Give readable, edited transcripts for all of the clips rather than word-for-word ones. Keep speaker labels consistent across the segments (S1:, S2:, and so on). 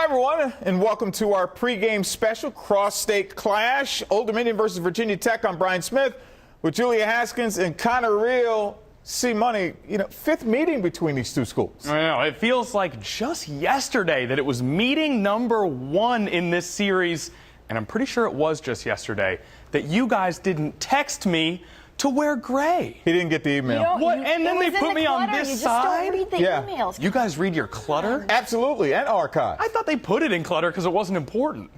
S1: everyone, and welcome to our pregame special cross-state clash. Old Dominion versus Virginia Tech. I'm Brian Smith with Julia Haskins and Connor Real. See, Money, fifth meeting between these two schools.
S2: I know, it feels like just yesterday that it was meeting number 1 in this series, and I'm pretty sure it was just yesterday that you guys didn't text me to wear gray.
S1: He didn't get the email.
S2: What? And then they put me on this side?
S3: You just don't read the emails.
S2: You guys read your clutter?
S1: Absolutely, and archive.
S2: I thought they put it in clutter because it wasn't important.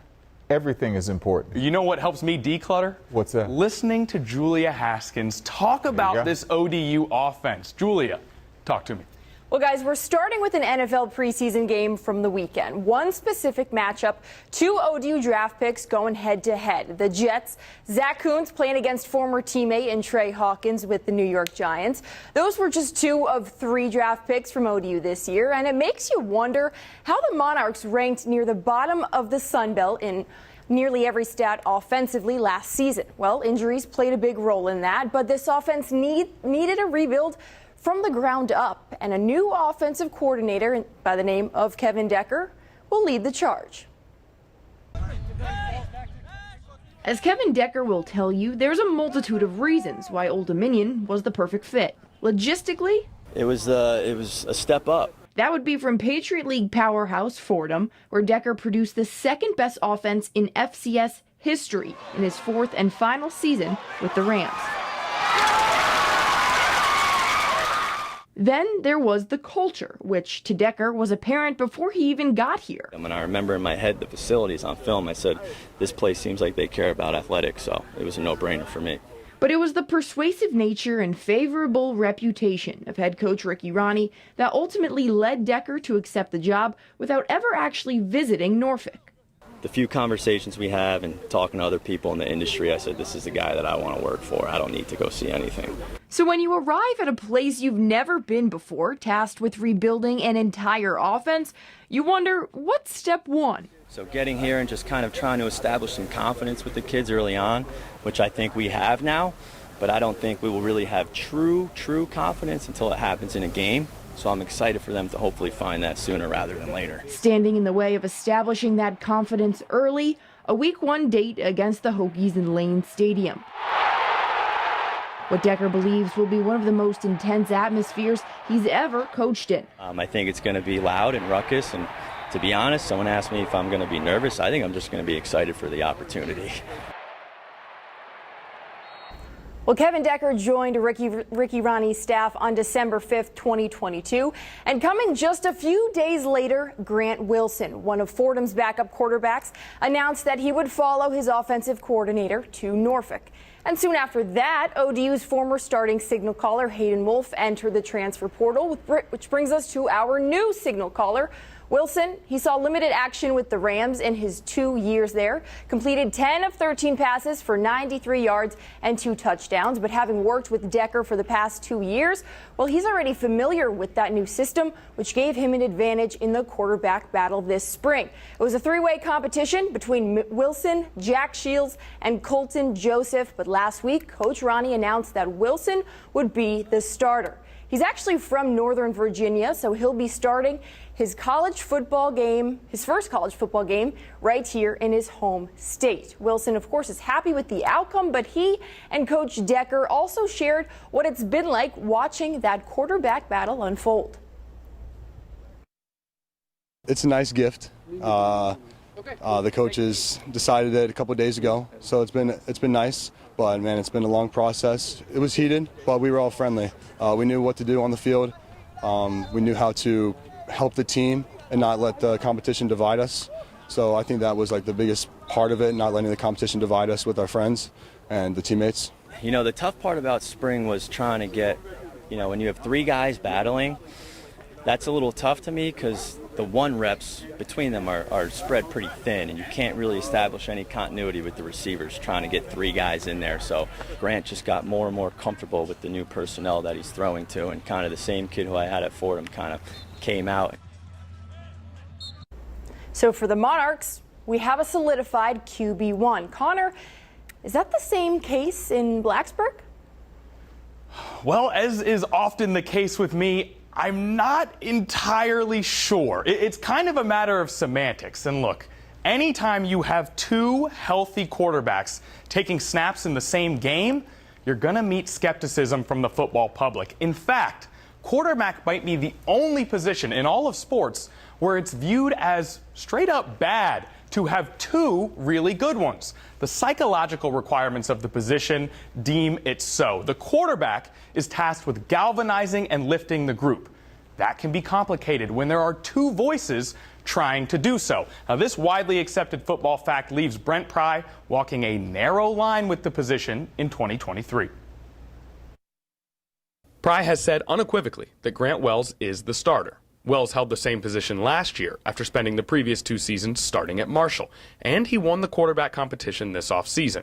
S1: Everything is important.
S2: You know what helps me declutter?
S1: What's that?
S2: Listening to Julia Haskins talk about this ODU offense. Julia, talk to me.
S3: Well, guys, we're starting with an NFL preseason game from the weekend. One specific matchup, 2 ODU draft picks going head-to-head. The Jets, Zach Kuntz playing against former teammate and Trey Hawkins with the New York Giants. Those were just 2 of 3 draft picks from ODU this year, and it makes you wonder how the Monarchs ranked near the bottom of the Sun Belt in nearly every stat offensively last season. Well, injuries played a big role in that, but this offense needed a rebuild from the ground up, and a new offensive coordinator by the name of Kevin Decker will lead the charge.
S4: As Kevin Decker will tell you, there's a multitude of reasons why Old Dominion was the perfect fit. Logistically,
S5: it was a step up.
S4: That would be from Patriot League powerhouse Fordham, where Decker produced the second best offense in FCS history in his 4th and final season with the Rams. Then there was the culture, which to Decker was apparent before he even got here.
S5: When I remember in my head the facilities on film, I said, this place seems like they care about athletics, so it was a no-brainer for me.
S4: But it was the persuasive nature and favorable reputation of head coach Ricky Ronnie that ultimately led Decker to accept the job without ever actually visiting Norfolk.
S5: The few conversations we have and talking to other people in the industry, I said, this is the guy that I want to work for. I don't need to go see anything.
S4: So when you arrive at a place you've never been before, tasked with rebuilding an entire offense, you wonder, what's step 1?
S5: So getting here and just kind of trying to establish some confidence with the kids early on, which I think we have now, but I don't think we will really have true confidence until it happens in a game. So I'm excited for them to hopefully find that sooner rather than later.
S4: Standing in the way of establishing that confidence early, a Week 1 date against the Hokies in Lane Stadium. What Decker believes will be one of the most intense atmospheres he's ever coached in.
S5: I think it's going to be loud and ruckus, and to be honest, someone asked me if I'm going to be nervous. I think I'm just going to be excited for the opportunity.
S3: Well, Kevin Decker joined Ricky Ronnie's staff on December 5th, 2022. And coming just a few days later, Grant Wilson, one of Fordham's backup quarterbacks, announced that he would follow his offensive coordinator to Norfolk. And soon after that, ODU's former starting signal caller Hayden Wolf entered the transfer portal, which brings us to our new signal caller, Wilson. He saw limited action with the Rams in his 2 years there, completed 10 of 13 passes for 93 yards and 2 touchdowns. But having worked with Decker for the past 2 years, well, he's already familiar with that new system, which gave him an advantage in the quarterback battle this spring. It was a 3-way competition between Wilson, Jack Shields, and Colton Joseph. But last week, Coach Ronnie announced that Wilson would be the starter. He's actually from Northern Virginia, so he'll be starting his first college football game right here in his home state. Wilson, of course, is happy with the outcome, but he and Coach Decker also shared what it's been like watching that quarterback battle unfold.
S6: It's a nice gift. The coaches decided it a couple of days ago, so it's been nice. But man, it's been a long process. It was heated, but we were all friendly. We knew what to do on the field. We knew how to help the team and not let the competition divide us. So I think that was like the biggest part of it, not letting the competition divide us with our friends and the teammates.
S5: You know, the tough part about spring was trying to get, when you have 3 guys battling, that's a little tough to me because the 1 reps between them are spread pretty thin, and you can't really establish any continuity with the receivers trying to get 3 guys in there. So Grant just got more and more comfortable with the new personnel that he's throwing to, and kind of the same kid who I had at Fordham kind of came out.
S3: So for the Monarchs, we have a solidified QB1. Connor, is that the same case in Blacksburg?
S2: Well, as is often the case with me, I'm not entirely sure. It's kind of a matter of semantics. And look, anytime you have two healthy quarterbacks taking snaps in the same game, you're going to meet skepticism from the football public. In fact, quarterback might be the only position in all of sports where it's viewed as straight up bad to have two really good ones. The psychological requirements of the position deem it so. The quarterback is tasked with galvanizing and lifting the group. That can be complicated when there are two voices trying to do so. Now, this widely accepted football fact leaves Brent Pry walking a narrow line with the position in 2023. Pry has said unequivocally that Grant Wells is the starter. Wells held the same position last year after spending the previous 2 seasons starting at Marshall, and he won the quarterback competition this offseason.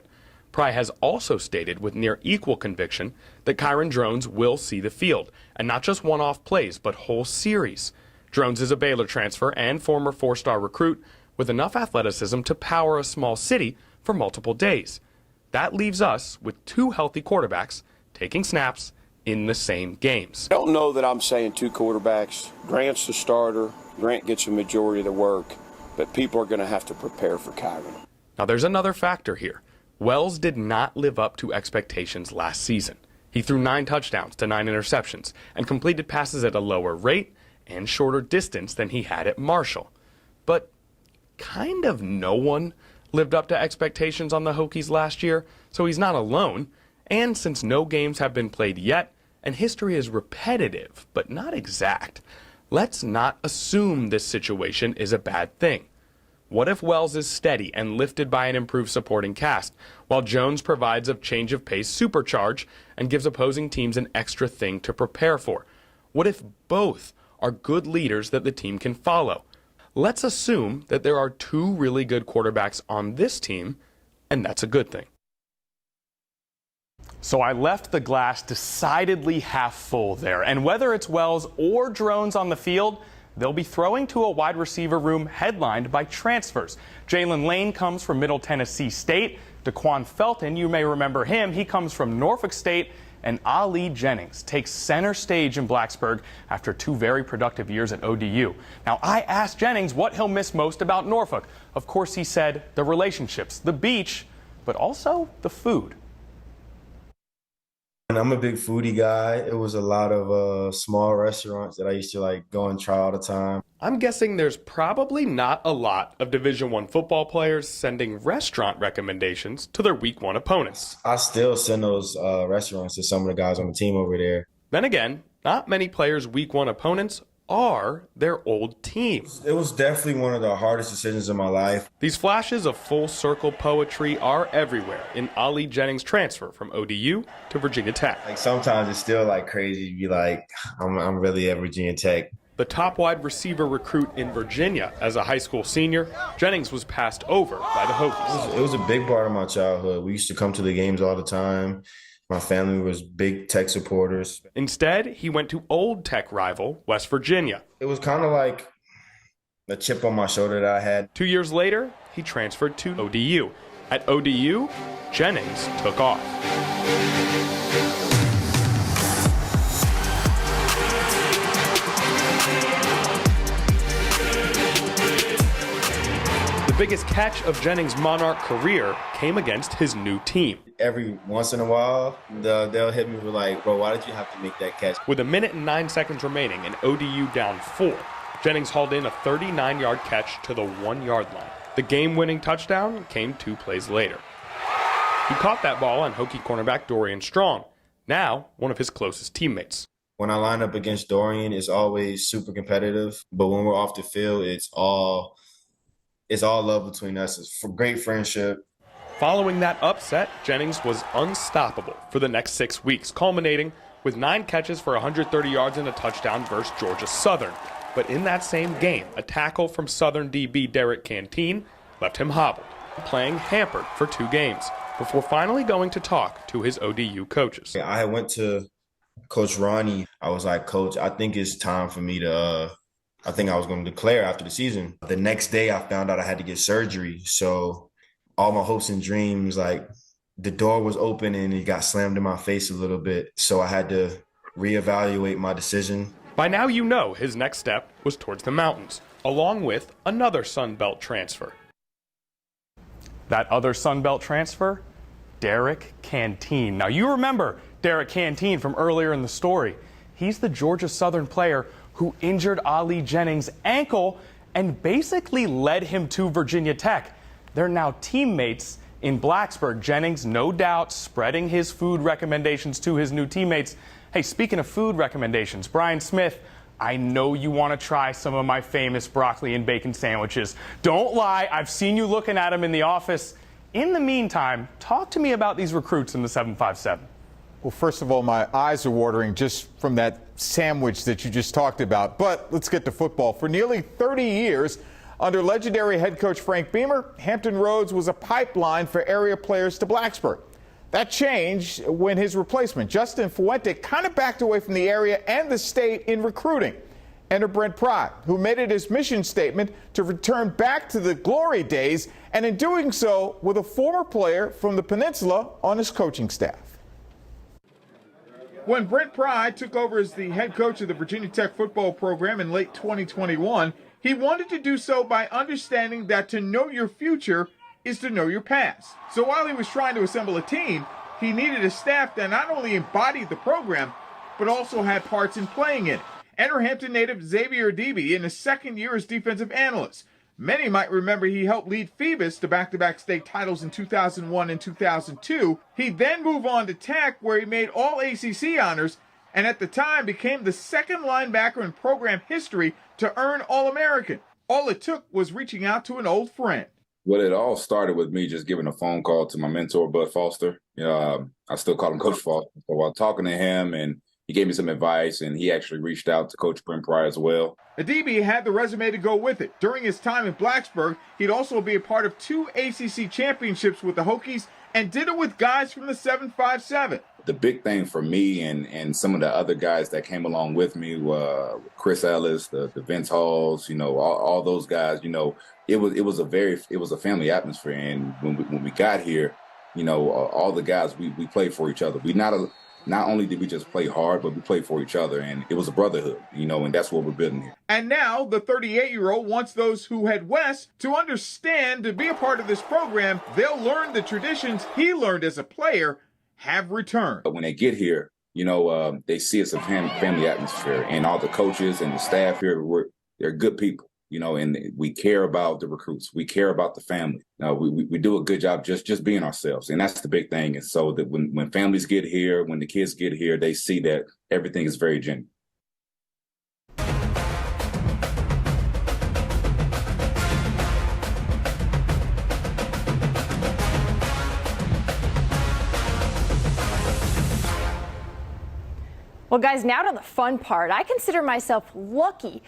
S2: Pry has also stated with near equal conviction that Kyron Drones will see the field, and not just one-off plays, but whole series. Drones is a Baylor transfer and former 4-star recruit with enough athleticism to power a small city for multiple days. That leaves us with two healthy quarterbacks taking snaps in the same games.
S7: I don't know that I'm saying two quarterbacks. Grant's the starter. Grant gets the majority of the work, but people are going to have to prepare for Kyron.
S2: Now, there's another factor here. Wells did not live up to expectations last season. He threw 9 touchdowns to 9 interceptions and completed passes at a lower rate and shorter distance than he had at Marshall. But kind of no one lived up to expectations on the Hokies last year, so he's not alone. And since no games have been played yet, and history is repetitive but not exact, let's not assume this situation is a bad thing. What if Wells is steady and lifted by an improved supporting cast, while Jones provides a change of pace supercharge and gives opposing teams an extra thing to prepare for? What if both are good leaders that the team can follow? Let's assume that there are two really good quarterbacks on this team, and that's a good thing. So I left the glass decidedly half full there. And whether it's Wells or Drones on the field, they'll be throwing to a wide receiver room headlined by transfers. Jalen Lane comes from Middle Tennessee State. Daquan Felton, you may remember him. He comes from Norfolk State. And Ali Jennings takes center stage in Blacksburg after 2 very productive years at ODU. Now, I asked Jennings what he'll miss most about Norfolk. Of course, he said the relationships, the beach, but also the food.
S8: And I'm a big foodie guy. It was a lot of small restaurants that I used to like go and try all the time.
S2: I'm guessing there's probably not a lot of Division I football players sending restaurant recommendations to their Week 1 opponents.
S8: I still send those restaurants to some of the guys on the team over there.
S2: Then again, not many players' Week 1 opponents are their old team.
S8: It was definitely one of the hardest decisions of my life.
S2: These flashes of full circle poetry are everywhere in Ali Jennings' transfer from ODU to Virginia Tech.
S8: Like sometimes it's still like crazy to be like, I'm really at Virginia Tech.
S2: The top wide receiver recruit in Virginia as a high school senior, Jennings was passed over by the Hokies.
S8: It was a big part of my childhood. We used to come to the games all the time. My family was big Tech supporters.
S2: Instead, he went to old Tech rival West Virginia.
S8: It was kind of like a chip on my shoulder that I had.
S2: 2 years later, he transferred to ODU. At ODU, Jennings took off. The biggest catch of Jennings' Monarch career came against his new team.
S8: Every once in a while, they'll hit me with like, bro, why did you have to make that catch?
S2: With 1 minute and 9 seconds remaining and ODU down 4, Jennings hauled in a 39-yard catch to the 1-yard line. The game-winning touchdown came 2 plays later. He caught that ball on Hokie cornerback Dorian Strong, now one of his closest teammates.
S8: When I line up against Dorian, it's always super competitive, but when we're off the field, it's all love between us. It's for great friendship.
S2: Following that upset, Jennings was unstoppable for the next 6 weeks, culminating with 9 catches for 130 yards and a touchdown versus Georgia Southern. But in that same game, a tackle from Southern DB Derek Canteen left him hobbled, playing hampered for 2 games, before finally going to talk to his ODU coaches.
S8: I went to Coach Ronnie. I was like, Coach, I think it's time for me to I think I was going to declare after the season. The next day, I found out I had to get surgery. So all my hopes and dreams, like the door was open and it got slammed in my face a little bit. So I had to reevaluate my decision.
S2: By now you know his next step was towards the mountains, along with another Sun Belt transfer. That other Sun Belt transfer? Derek Canteen. Now you remember Derek Canteen from earlier in the story. He's the Georgia Southern player who injured Ali Jennings' ankle and basically led him to Virginia Tech. They're now teammates in Blacksburg. Jennings, no doubt, spreading his food recommendations to his new teammates. Hey, speaking of food recommendations, Brian Smith, I know you want to try some of my famous broccoli and bacon sandwiches. Don't lie, I've seen you looking at them in the office. In the meantime, talk to me about these recruits in the 757.
S1: Well, first of all, my eyes are watering just from that sandwich that you just talked about. But let's get to football. For nearly 30 years, under legendary head coach Frank Beamer, Hampton Roads was a pipeline for area players to Blacksburg. That changed when his replacement, Justin Fuente, kind of backed away from the area and the state in recruiting. Enter Brent Pry, who made it his mission statement to return back to the glory days, and in doing so with a former player from the peninsula on his coaching staff. When Brent Pry took over as the head coach of the Virginia Tech football program in late 2021, he wanted to do so by understanding that to know your future is to know your past. So while he was trying to assemble a team, he needed a staff that not only embodied the program, but also had parts in playing in it. Enter Hampton native Xavier Debe in his second year as defensive analyst. Many might remember he helped lead Phoebus to back-to-back state titles in 2001 and 2002. He'd then move on to Tech, where he made all ACC honors, and at the time became the second linebacker in program history to earn All-American. All it took was reaching out to an old friend.
S9: Well, it all started with me just giving a phone call to my mentor, Bud Foster. I still call him Coach Foster. So while talking to him, and he gave me some advice, and he actually reached out to Coach Brent Pry as well.
S1: Adebe had the resume to go with it. During his time in Blacksburg, he'd also be a part of 2 ACC championships with the Hokies and did it with guys from the 757.
S9: The big thing for me and some of the other guys that came along with me, Chris Ellis, the Vince Halls, all those guys, it was a family atmosphere. And when we got here, all the guys, we played for each other. Not only did we just play hard, but we played for each other, and it was a brotherhood, and that's what we're building here.
S1: And now the 38-year-old wants those who head west to understand to be a part of this program. They'll learn the traditions he learned as a player have returned.
S9: But when they get here, they see it's a family atmosphere, and all the coaches and the staff here, they're good people. And we care about the recruits. We care about the family. We do a good job just being ourselves. And that's the big thing. And so that when families get here, when the kids get here, they see that everything is very genuine.
S3: Well, guys, now to the fun part. I consider myself lucky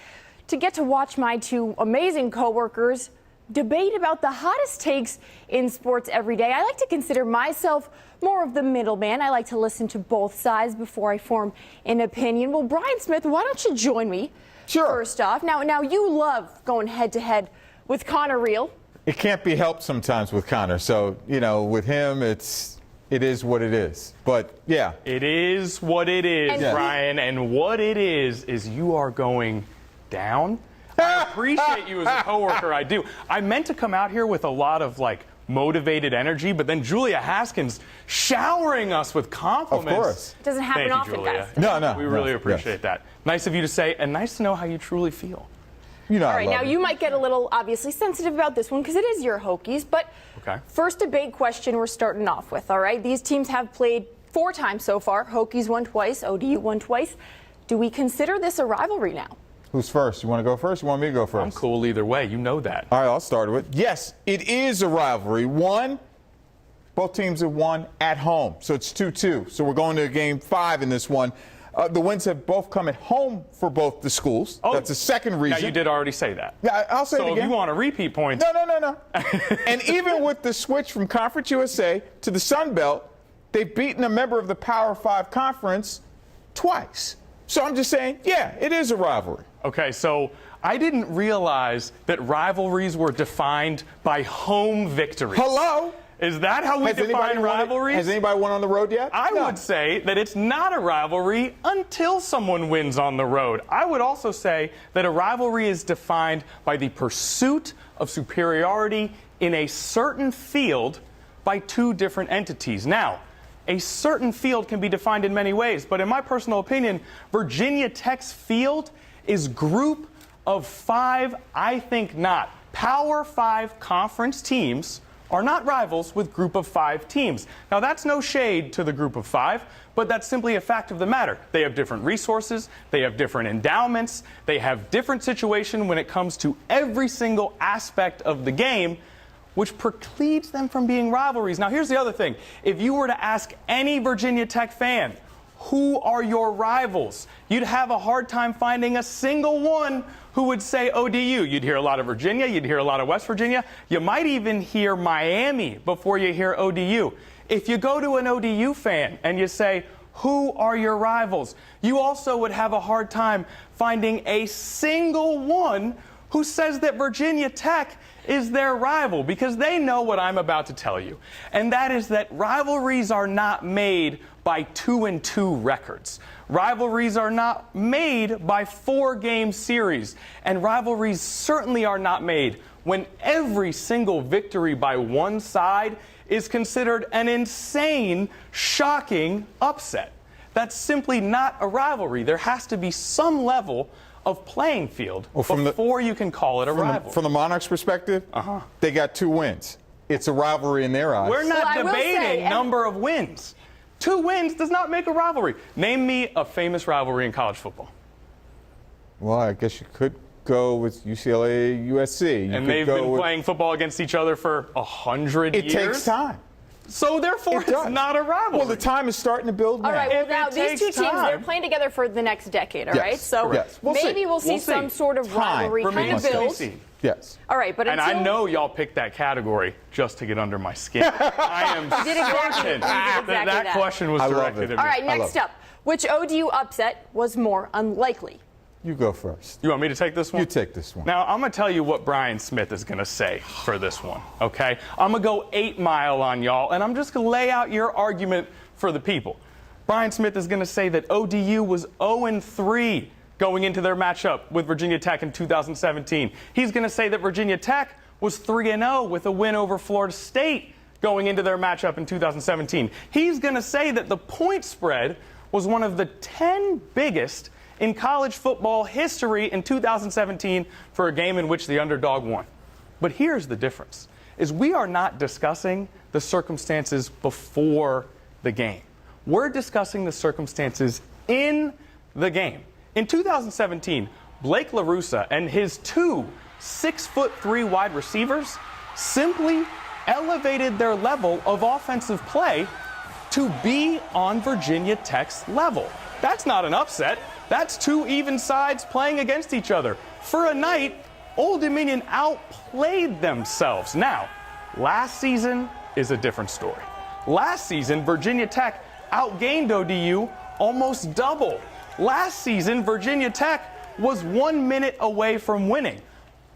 S3: to get to watch my 2 amazing coworkers debate about the hottest takes in sports every day. I like to consider myself more of the middleman. I like to listen to both sides before I form an opinion. Well, Brian Smith, why don't you join me?
S1: Sure.
S3: First off, now you love going head-to-head with Connor Reel.
S1: It can't be helped sometimes with Connor. So, with him, it is what it is. But, yeah.
S2: It is what it is,
S3: And
S2: Brian. And what it is you are going down. I appreciate you as a coworker. I do. I meant to come out here with a lot of motivated energy, but then Julia Haskins showering us with compliments.
S1: Of course.
S3: It doesn't happen often,
S2: Julia.
S3: guys.
S1: No.
S2: We really appreciate that. Nice of you to say, and nice to know how you truly feel.
S3: All right, now you might get a little obviously sensitive about this one because it is your Hokies, but
S2: Okay.
S3: First debate question we're starting off with, all right? These teams have played 4 times so far. Hokies won twice, ODU won twice. Do we consider this a rivalry now?
S1: Who's first? You want to go first? You want me to go first?
S2: I'm cool either way. You know that.
S1: All right, I'll start with. Yes, it is a rivalry. Both teams have won at home, so it's 2-2. So we're going to game 5 in this one. The wins have both come at home for both the schools.
S2: Oh,
S1: that's the second reason.
S2: Now, you did already say that.
S1: Yeah, I'll say it
S2: So
S1: again.
S2: if you want a repeat point.
S1: No. And even with the switch from Conference USA to the Sun Belt, they've beaten a member of the Power 5 conference twice. So I'm just saying, yeah, it is a rivalry.
S2: Okay, so I didn't realize that rivalries were defined by home victories.
S1: Hello?
S2: Is that how we define rivalries?
S1: Has anybody won on the road yet?
S2: I would say that it's not a rivalry until someone wins on the road. I would also say that a rivalry is defined by the pursuit of superiority in a certain field by two different entities. Now, a certain field can be defined in many ways, but in my personal opinion, Virginia Tech's field is group of 5, I think not. Power 5 conference teams are not rivals with group of 5 teams. Now, that's no shade to the group of 5, but that's simply a fact of the matter. They have different resources, they have different endowments, they have different situation when it comes to every single aspect of the game, which precludes them from being rivalries. Now, here's the other thing. If you were to ask any Virginia Tech fan, who are your rivals? You'd have a hard time finding a single one who would say ODU. You'd hear a lot of Virginia, you'd hear a lot of West Virginia. You might even hear Miami before you hear ODU. If you go to an ODU fan and you say, who are your rivals? You also would have a hard time finding a single one who says that Virginia Tech is their rival, because they know what I'm about to tell you. And that is that rivalries are not made by 2-2 records. Rivalries are not made by 4-game series. And rivalries certainly are not made when every single victory by one side is considered an insane, shocking upset. That's simply not a rivalry. There has to be some level of playing field before you can call it a rivalry.
S1: From the Monarchs' perspective, they got 2 wins. It's a rivalry in their eyes.
S2: We're not debating number of wins. 2 wins does not make a rivalry. Name me a famous rivalry in college football.
S1: Well, I guess you could go with UCLA, USC.
S2: And they've been playing football against each other for 100 years.
S1: It takes time.
S2: So therefore, it's not a rivalry.
S1: Well, the time is starting to build now.
S3: All right, well, now these 2 teams, they're playing together for the next decade, all right? So maybe we'll see some sort of rivalry kind of build.
S1: Yes.
S3: All right, but
S2: and I know y'all picked that category just to get under my skin. I am certain that question was directed at me.
S3: All right, next up, which ODU upset was more unlikely?
S1: You go first.
S2: You want me to take this one?
S1: You take this one.
S2: Now, I'm going to tell you what Brian Smith is going to say for this one, okay? I'm going to go 8 Mile on y'all, and I'm just going to lay out your argument for the people. Brian Smith is going to say that ODU was 0-3 going into their matchup with Virginia Tech in 2017. He's going to say that Virginia Tech was 3-0 with a win over Florida State going into their matchup in 2017. He's going to say that the point spread was one of the 10 biggest in college football history in 2017 for a game in which the underdog won. But here's the difference, is we are not discussing the circumstances before the game. We're discussing the circumstances in the game. In 2017, Blake LaRussa and his 2 6'3" wide receivers simply elevated their level of offensive play to be on Virginia Tech's level. That's not an upset. That's 2 even sides playing against each other. For a night, Old Dominion outplayed themselves. Now, last season is a different story. Last season, Virginia Tech outgained ODU almost double. Last season, Virginia Tech was 1 minute away from winning.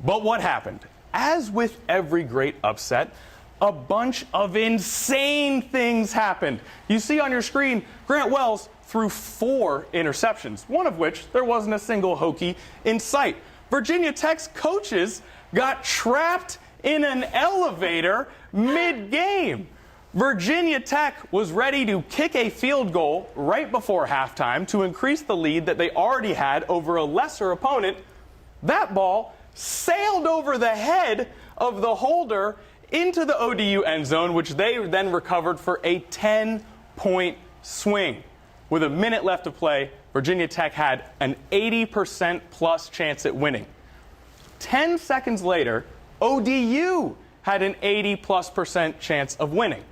S2: But what happened? As with every great upset, a bunch of insane things happened. You see on your screen, Grant Wells threw 4 interceptions, one of which there wasn't a single Hokie in sight. Virginia Tech's coaches got trapped in an elevator mid-game. Virginia Tech was ready to kick a field goal right before halftime to increase the lead that they already had over a lesser opponent. That ball sailed over the head of the holder into the ODU end zone, which they then recovered for a 10-point swing. With a minute left to play, Virginia Tech had an 80% plus chance at winning. 10 seconds later, ODU had an 80+% chance of winning.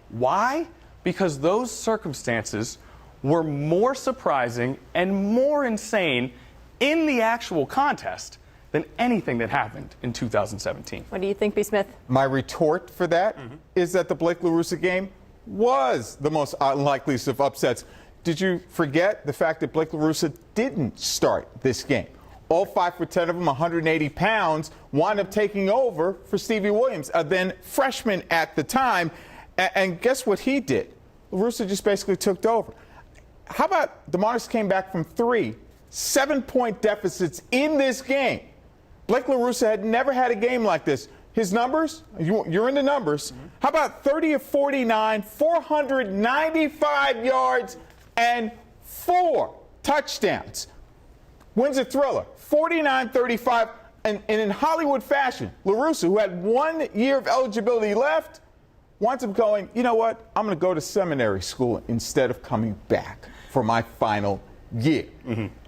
S2: Why? Because those circumstances were more surprising and more insane in the actual contest than anything that happened in 2017.
S3: What do you think, B. Smith?
S1: My retort for that is that the Blake LaRussa game was the most unlikeliest of upsets. Did you forget the fact that Blake LaRussa didn't start this game? All 5'10" of them, 180 pounds, wound up taking over for Stevie Williams, a then freshman at the time. And guess what he did? LaRussa just basically took over. How about the Monarchs came back from 3 7-point deficits in this game? Blake LaRussa had never had a game like this. His numbers, you're in the numbers. How about 30 of 49, 495 yards, and 4 touchdowns? Wins a thriller, 49-35. And in Hollywood fashion, LaRussa, who had 1 year of eligibility left, winds up going, you know what, I'm going to go to seminary school instead of coming back for my final year.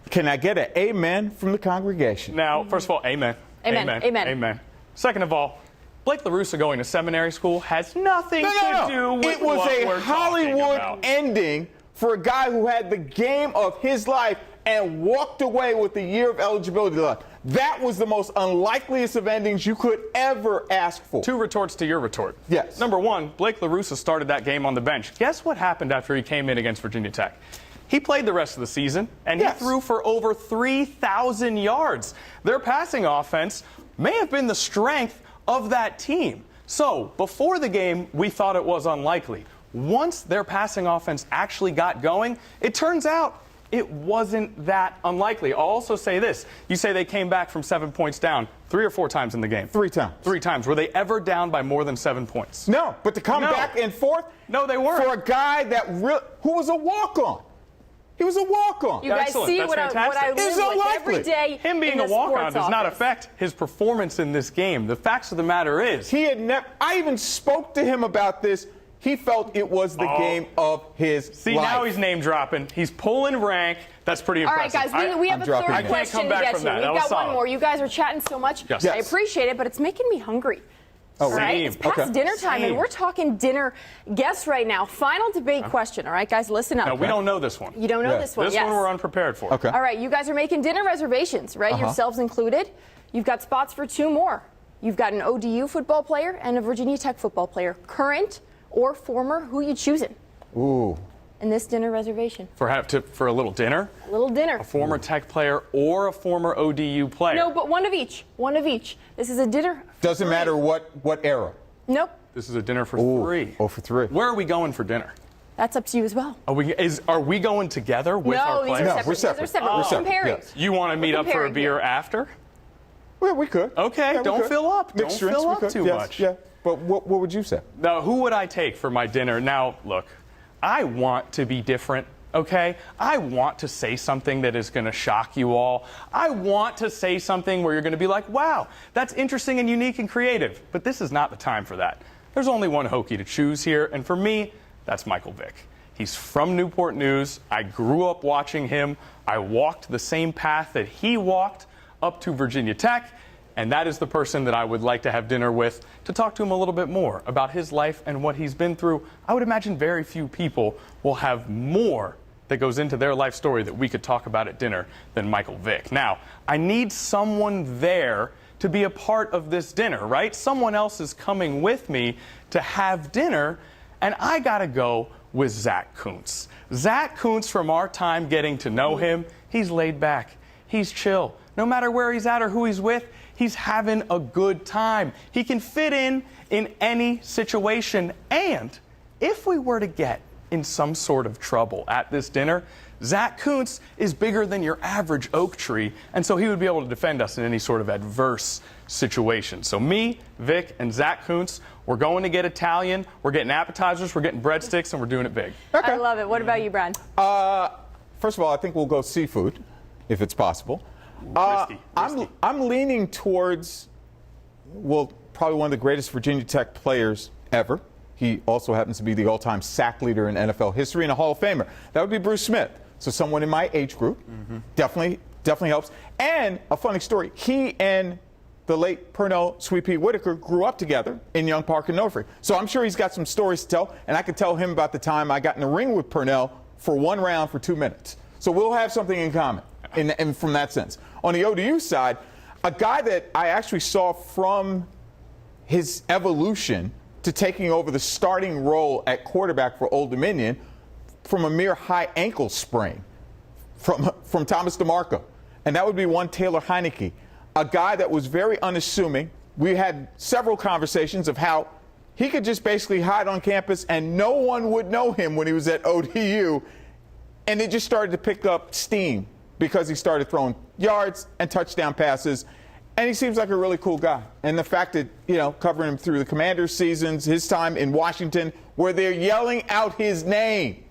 S1: Can I get an amen from the congregation?
S2: Now, first of all, amen.
S3: Amen. Amen.
S2: Amen. Second of all, Blake LaRussa going to seminary school has nothing to do with
S1: it was
S2: what
S1: a
S2: we're
S1: Hollywood
S2: talking about.
S1: ending for a guy who had the game of his life and walked away with a year of eligibility left. That was the most unlikeliest of endings you could ever ask for.
S2: 2 retorts to your retort.
S1: Yes.
S2: Number 1, Blake LaRussa started that game on the bench. Guess what happened after he came in against Virginia Tech? He played the rest of the season, and he threw for over 3,000 yards. Their passing offense may have been the strength of that team. So, before the game, we thought it was unlikely. Once their passing offense actually got going, it turns out it wasn't that unlikely. I'll also say this. You say they came back from 7 points down 3 or 4 times in the game.
S1: 3 times.
S2: 3 times. Were they ever down by more than 7 points?
S1: No, but to come back in fourth?
S2: No, they weren't.
S1: For a guy that who was a walk-on. He was a walk-on.
S3: You guys
S2: Excellent.
S3: see
S2: That's
S3: what I
S2: fantastic.
S3: live
S1: It's
S3: with
S1: unlikely.
S3: every day.
S2: Him being
S3: in
S2: a
S3: the
S2: walk-on
S3: sports
S2: does not
S3: office.
S2: affect his performance in this game. The facts of the matter is,
S1: He had never. I even spoke to him about this. He felt it was the game of his
S2: see,
S1: life.
S2: now he's name dropping. He's pulling rank. That's pretty
S3: All right,
S2: impressive.
S3: guys, we have a third
S1: dropping it. I can't
S3: question
S2: come
S3: to
S2: back
S3: get
S2: from
S3: to.
S2: that. That
S3: We've
S2: was
S3: got one
S2: solid.
S3: more. You guys are chatting so much.
S2: Yes.
S3: I appreciate it, but it's making me hungry.
S1: Oh,
S3: All right,
S1: same.
S3: it's past
S1: Okay.
S3: dinner time,
S2: Same.
S3: and we're talking dinner guests right now. Final debate question. All right, guys, listen up.
S2: No, we don't know this one.
S3: You don't know this one.
S2: This
S3: yes.
S2: one we're unprepared for.
S1: Okay.
S3: All right, you guys are making dinner reservations, right? Yourselves included. You've got spots for 2 more. You've got an ODU football player and a Virginia Tech football player, current or former. Who you choosing
S1: Ooh.
S3: in this dinner reservation?
S2: For a little dinner?
S3: A little dinner.
S2: A former Tech player or a former ODU player?
S3: No, but one of each. One of each. This is a dinner.
S1: Doesn't matter what era.
S3: Nope.
S2: This is a dinner for
S1: Ooh.
S2: 3.
S1: Oh, for 3.
S2: Where are we going for dinner?
S3: That's up to you as well.
S2: Are we going together with our
S3: No, these
S2: players?
S3: are separate.
S1: we're separate.
S3: These are separate.
S1: We're
S3: We're
S1: separate,
S3: comparing.
S1: yes.
S2: You want to meet up for a
S3: comparing
S2: beer
S3: here.
S2: after?
S1: Well, we could.
S2: Okay,
S1: Yeah, we
S2: don't
S1: could.
S2: fill up.
S1: Mixed
S2: Don't
S1: drinks,
S2: fill
S1: we
S2: up
S1: could.
S2: too
S1: Yes,
S2: much.
S1: Yeah. But what would you say?
S2: Now, who would I take for my dinner? Now, look, I want to be different, okay? I want to say something that is going to shock you all. I want to say something where you're going to be like, wow, that's interesting and unique and creative. But this is not the time for that. There's only one Hokie to choose here, and for me, that's Michael Vick. He's from Newport News. I grew up watching him. I walked the same path that he walked up to Virginia Tech, and that is the person that I would like to have dinner with to talk to him a little bit more about his life and what he's been through. I would imagine very few people will have more that goes into their life story that we could talk about at dinner than Michael Vick. Now, I need someone there to be a part of this dinner, right? Someone else is coming with me to have dinner, and I gotta go with Zach Kuntz. Zach Kuntz, from our time getting to know him, he's laid back, he's chill. No matter where he's at or who he's with, he's having a good time. He can fit in any situation, and if we were to get in some sort of trouble at this dinner, Zach Kuntz is bigger than your average oak tree, and so he would be able to defend us in any sort of adverse situation. So me, Vic, and Zach Kuntz, we're going to get Italian, we're getting appetizers, we're getting breadsticks, and we're doing it big.
S3: I love it. What about you, Brian?
S1: First of all, I think we'll go seafood, if it's possible.
S2: Risky.
S1: I'm leaning towards, well, probably one of the greatest Virginia Tech players ever. He also happens to be the all-time sack leader in NFL history and a Hall of Famer. That would be Bruce Smith. So someone in my age group definitely helps. And a funny story, he and the late Pernell Sweet Pea Whitaker grew up together in Young Park and Norfolk. So I'm sure he's got some stories to tell, and I could tell him about the time I got in the ring with Pernell for 1 round for 2 minutes. So we'll have something in common in from that sense. On the ODU side, a guy that I actually saw from his evolution to taking over the starting role at quarterback for Old Dominion from a mere high ankle sprain from Thomas DeMarco. and that would be one Taylor Heineke, a guy that was very unassuming. We had several conversations of how he could just basically hide on campus and no one would know him when he was at ODU, and it just started to pick up steam because he started throwing yards and touchdown passes, and he seems like a really cool guy. And the fact that, you know, covering him through the Commanders seasons, his time in Washington, where they're yelling out his name.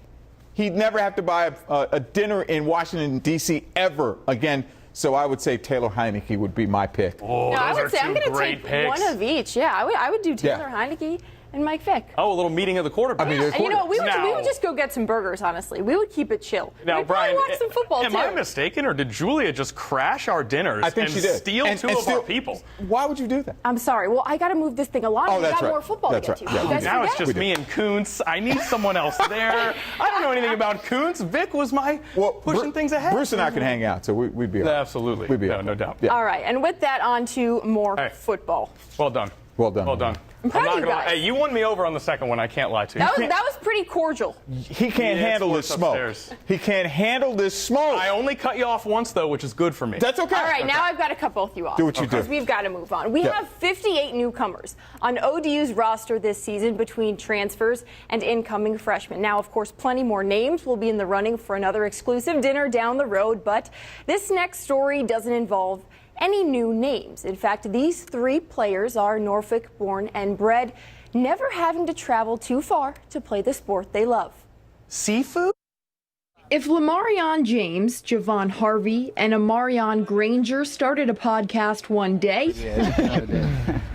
S1: He'd never have to buy a dinner in Washington, D.C. ever again. So I would say Taylor Heineke would be my pick.
S2: Oh,
S3: no, I would say I'm going to take
S2: picks.
S3: one of each. Yeah, I would do Taylor Heineke and Mike Vick.
S2: Oh, a little meeting of the quarterback.
S3: And you know, we would just go get some burgers, honestly. We would keep it chill.
S2: Now,
S3: We'd
S2: Brian,
S3: probably watch some football,
S2: am
S3: too.
S2: I mistaken, or did Julia just crash our dinners
S1: I think
S2: and
S1: she did.
S2: steal two of our people?
S1: Why would you do that?
S3: I'm sorry. Well, I got to move this thing along.
S1: Oh,
S3: We
S1: that's
S3: got
S1: right.
S3: more football
S1: That's
S3: to get
S1: right.
S3: to.
S1: Yeah,
S3: You
S1: we
S3: guys
S1: do.
S2: Now it's
S3: forget?
S2: just me and Kuntz. I need someone else there. I don't know anything about Kuntz. Vic was my pushing things ahead.
S1: Bruce and I can hang out, so we'd be all right.
S2: Absolutely.
S1: We'd be all
S2: no
S1: right.
S2: doubt.
S1: Yeah.
S3: All right, and with that, on to more football.
S2: Well done.
S1: Well done.
S2: Well done.
S3: I'm proud
S2: not
S3: of you
S2: gonna lie.
S3: guys.
S2: Hey, you won me over on the second one. I can't lie to you.
S3: That was pretty cordial.
S1: He can't handle this smoke.
S2: upstairs.
S1: He can't handle this smoke.
S2: I only cut you off once, though, which is good for me.
S1: That's okay.
S3: All right, now I've got to cut both you off.
S1: Do what you do.
S3: Because we've got to move on. We have 58 newcomers on ODU's roster this season between transfers and incoming freshmen. Now, of course, plenty more names will be in the running for another exclusive dinner down the road, but this next story doesn't involve any new names. In fact, these three players are Norfolk born and bred, never having to travel too far to play the sport they love.
S2: Seafood?
S4: If Lamarion James, Javon Harvey, and Amarion Granger started a podcast one day,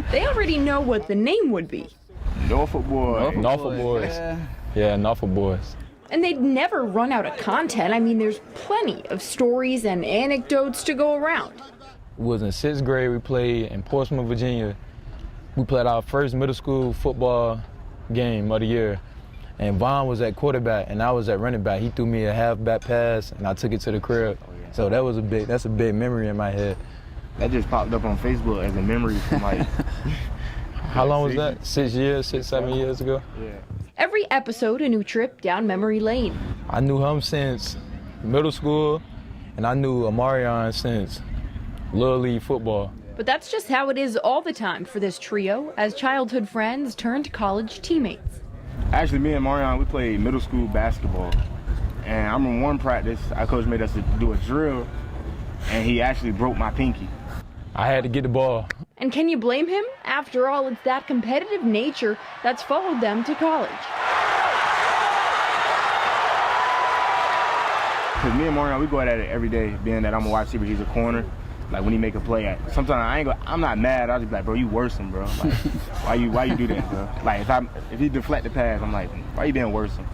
S4: they already know what the name would be.
S10: Norfolk Boys.
S11: Norfolk Boys. Yeah, Norfolk Boys.
S4: And they'd never run out of content. I mean, there's plenty of stories and anecdotes to go around.
S11: It was in 6th grade. We played in Portsmouth, Virginia. We played our first middle school football game of the year. And Vaughn was at quarterback, and I was at running back. He threw me a half-back pass, and I took it to the crib. So that's a big memory in my head.
S10: That just popped up on Facebook as a memory from like...
S11: How long was that? 6 years, 7 years ago?
S10: Yeah.
S4: Every episode, a new trip down memory lane.
S11: I knew him since middle school, and I knew Amarion since Little League football.
S4: But that's just how it is all the time for this trio, as childhood friends turned college teammates.
S10: Actually, me and Marion, we played middle school basketball. And I remember one practice, our coach made us do a drill, and he actually broke my pinky.
S11: I had to get the ball.
S4: And can you blame him? After all, it's that competitive nature that's followed them to college.
S10: Because me and Marion, we go at it every day, being that I'm a wide receiver, he's a corner. Like when he make a play, sometimes I'm not mad. I'll just be like, bro, you worse than bro. Like, why you do that, bro? Like if he deflect the pass, I'm like, why you being worse than?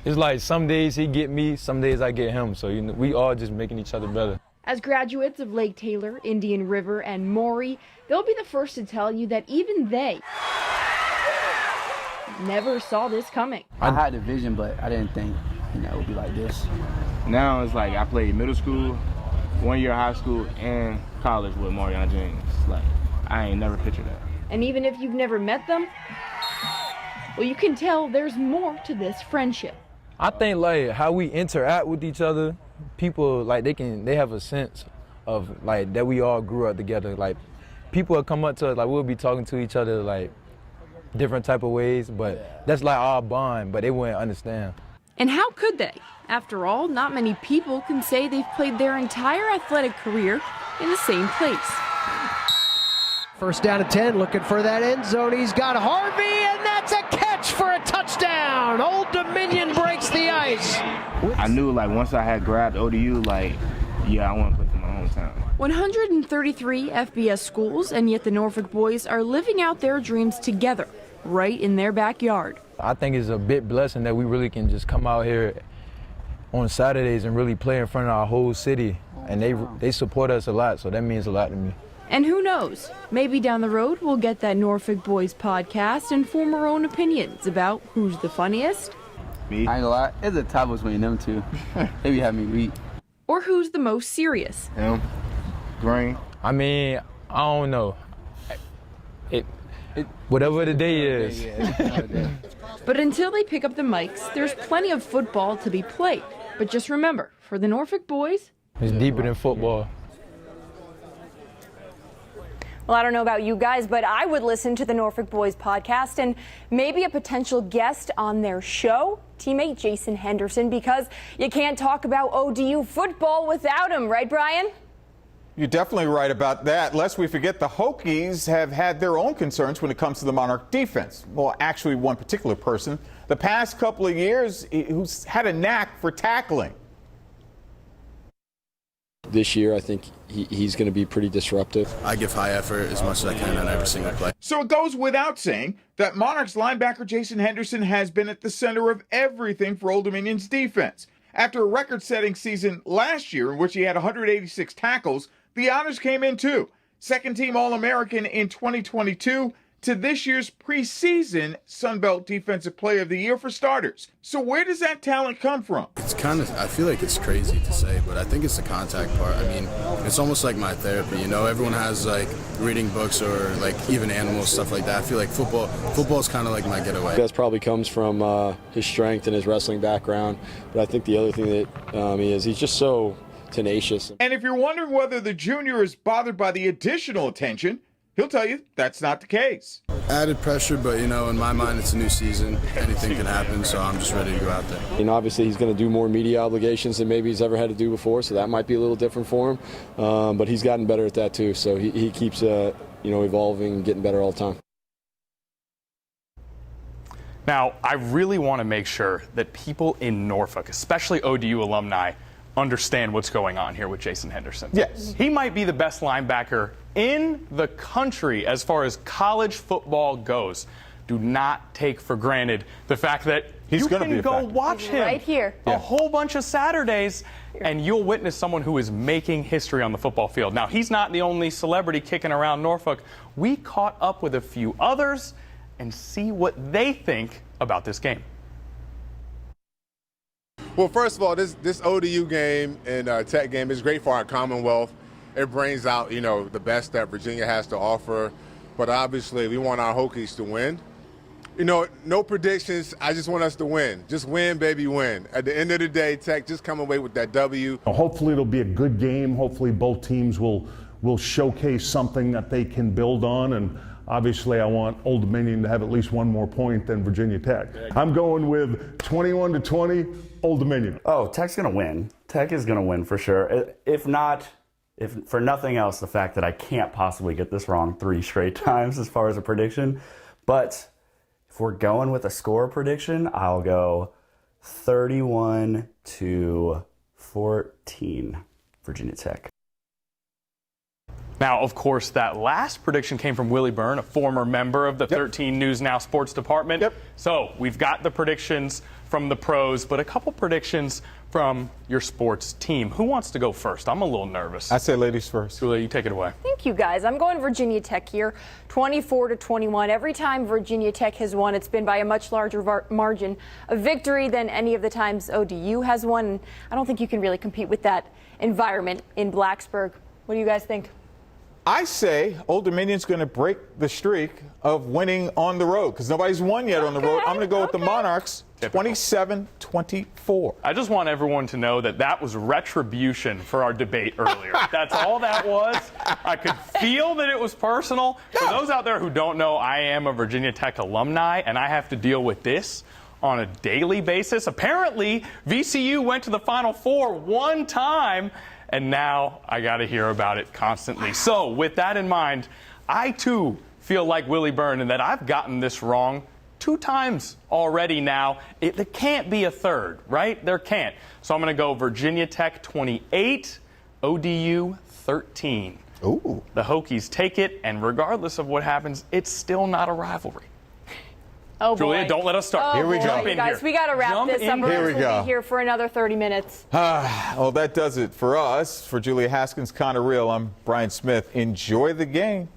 S11: It's like some days he get me, some days I get him. So we all just making each other better.
S4: As graduates of Lake Taylor, Indian River, and Maury, they'll be the first to tell you that even they never saw this coming.
S12: I had the vision, but I didn't think, it would be like this.
S10: Now it's like I played middle school, 1 year high school, and college with Marion Jennings. Like, I ain't never pictured that.
S4: And even if you've never met them, well, you can tell there's more to this friendship.
S11: I think like how we interact with each other, people like they have a sense of like that we all grew up together. Like people will come up to us, like we'll be talking to each other like different type of ways, but that's like our bond, but they wouldn't understand.
S4: And how could they? After all, not many people can say they've played their entire athletic career in the same place.
S13: First down and 10, looking for that end zone. He's got Harvey, and that's a catch for a touchdown. Old Dominion breaks the ice.
S10: I knew, like, once I had grabbed ODU, like, yeah, I want to play for my hometown.
S4: 133 FBS schools, and yet the Norfolk boys are living out their dreams together, right in their backyard.
S11: I think it's a big blessing that we really can just come out here on Saturdays and really play in front of our whole city. And they support us a lot, so that means a lot to me.
S4: And who knows, maybe down the road we'll get that Norfolk Boys podcast and form our own opinions about who's the funniest.
S12: Me? I ain't gonna lie, it's a tie between them two. They be having me weak.
S4: Or who's the most serious.
S10: Him, Green.
S11: I mean, I don't know. Whatever the day is.
S4: But until they pick up the mics, there's plenty of football to be played. But just remember, for the Norfolk boys,
S11: It's deeper than football.
S3: Well, I don't know about you guys, but I would listen to the Norfolk Boys podcast and maybe a potential guest on their show, teammate Jason Henderson, because you can't talk about ODU football without him, right, Brian?
S1: You're definitely right about that. Lest we forget, the Hokies have had their own concerns when it comes to the Monarch defense. Well, actually, one particular person, the past couple of years, who's had a knack for tackling.
S14: This year, I think he's going to be pretty disruptive.
S15: I give high effort as much as I can on every single play.
S1: So it goes without saying that Monarchs linebacker Jason Henderson has been at the center of everything for Old Dominion's defense. After a record-setting season last year in which he had 186 tackles, the honors came in too. Second-team All-American in 2022 to this year's preseason Sunbelt Defensive Player of the Year for starters. So where does that talent come from?
S15: It's kind of, I feel like it's crazy to say, but I think it's the contact part. I mean, it's almost like my therapy, you know? Everyone has like reading books or like even animals, stuff like that. I feel like football's kind of like my getaway.
S14: That probably comes from his strength and his wrestling background, but I think the other thing that he's just so tenacious.
S1: And if you're wondering whether the junior is bothered by the additional attention, he'll tell you that's not the case.
S15: Added pressure, but you know, in my mind, it's a new season. Anything can happen, so I'm just ready to go out there.
S14: And obviously, he's going to do more media obligations than maybe he's ever had to do before, so that might be a little different for him. But he's gotten better at that too, so he keeps evolving and getting better all the time.
S2: Now, I really want to make sure that people in Norfolk, especially ODU alumni, understand what's going on here with Jason Henderson.
S1: Yes.
S2: He might be the best linebacker in the country as far as college football goes. Do not take for granted the fact that you can go watch him
S3: right here
S2: a whole bunch of Saturdays and you'll witness someone who is making history on the football field. Now, he's not the only celebrity kicking around Norfolk. We caught up with a few others and see what they think about this game.
S16: Well, first of all, this ODU game and Tech game is great for our Commonwealth. It brings out, the best that Virginia has to offer. But obviously, we want our Hokies to win. No predictions. I just want us to win. Just win, baby, win. At the end of the day, Tech just come away with that W.
S17: Hopefully, it'll be a good game. Hopefully, both teams will showcase something that they can build on. And obviously, I want Old Dominion to have at least one more point than Virginia Tech. I'm going with 21-20, Old Dominion.
S18: Oh, Tech's going to win. Tech is going to win for sure. If for nothing else, the fact that I can't possibly get this wrong 3 straight times as far as a prediction. But if we're going with a score prediction, I'll go 31-14, Virginia Tech.
S2: Now, of course, that last prediction came from Willie Byrne, a former member of the 13 News Now Sports Department. So we've got the predictions from the pros, but a couple predictions from your sports team. Who wants to go first? I'm a little nervous.
S1: I say ladies first.
S2: Julia, you take it away.
S3: Thank you, guys. I'm going Virginia Tech here, 24-21. Every time Virginia Tech has won, it's been by a much larger margin of victory than any of the times ODU has won. I don't think you can really compete with that environment in Blacksburg. What do you guys think?
S1: I say Old Dominion's going to break the streak of winning on the road because nobody's won yet on the road. I'm going to go with the Monarchs, 27-24.
S2: I just want everyone to know that was retribution for our debate earlier. That's all that was. I could feel that it was personal. For those out there who don't know, I am a Virginia Tech alumni, and I have to deal with this on a daily basis. Apparently, VCU went to the Final Four one time, and now I got to hear about it constantly. So with that in mind, I too feel like Willie Byrne in that I've gotten this wrong 2 times already now. There can't be a third, right? There can't. So I'm going to go Virginia Tech 28, ODU 13.
S1: Ooh.
S2: The Hokies take it, and regardless of what happens, it's still not a rivalry.
S3: Oh, boy.
S2: Julia, don't let us start.
S3: Oh,
S1: here we go.
S3: You guys, we got to wrap this up.
S1: Here we go.
S3: We'll be here for another 30 minutes.
S1: Well, that does it for us. For Julia Haskins, Connor Real, I'm Brian Smith. Enjoy the game.